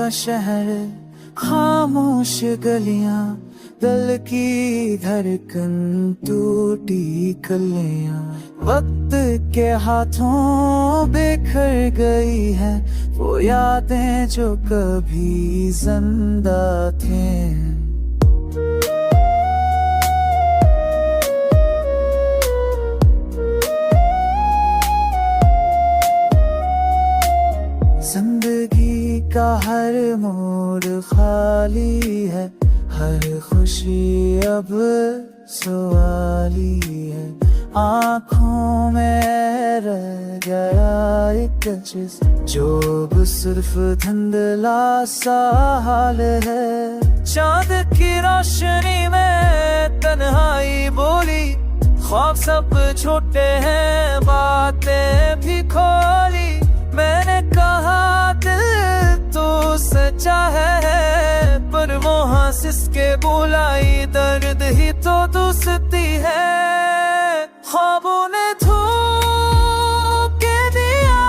का शहर, खामोश गलियां, दिल की धड़कन, टूटी कलियां। वक्त के हाथों बिखर गई है वो यादें जो कभी जिंदा थे। जिंदगी का हर मोड़ खाली है, हर खुशी अब सवाली है। आँखों में रह गया एक चीज जो अब सिर्फ धुंधला सा हाल है। चांद की रोशनी में तन्हाई बोली, ख्वाब सब छोटे हैं, बातें भी खोली। मैंने कहा दिल तो सच्चा है, पर वो हंस के बुलाई, दर्द ही तो दोस्ती है। ख्वाबों ने धोखे के दिया,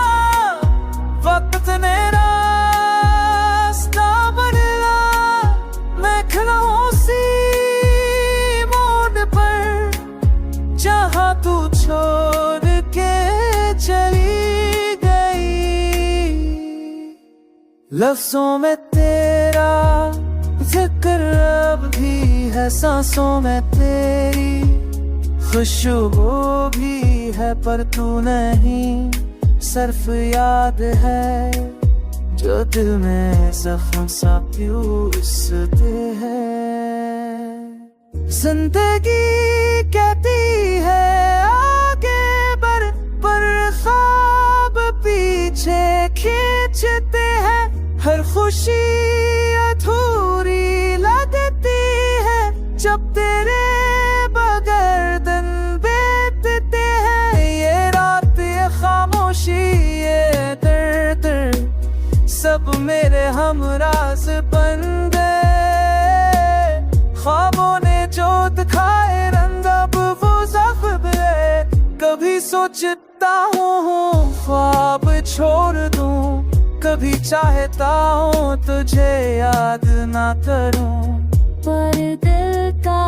वक्त ने रास्ता बदला। मैं खड़ा हूँ उसी मोड़ पर जहाँ तू छोड़ के चली। लफ्जों में तेरा जिक्र अब भी है, सांसों में तेरी खुशबू भी है, पर तू नहीं, सिर्फ याद है जो दिल में जख्म सा पीसते हैं। जिंदगी कहती है आगे बढ़, पर ख्वाब पीछे खींचते हैं। हर खुशी अधूरी लगती है जब तेरे बगैर दिन बीतते हैं। ये रात, ये खामोशी, ये दर्द, सब मेरे हमराज बन गए। ख्वाबों ने जो दिखाए रंग अब वो ज़ख्म है। कभी सोचता हूँ ख्वाब छोड़ दूँ, कभी चाहता हूँ तुझे याद ना करूँ, पर दिल का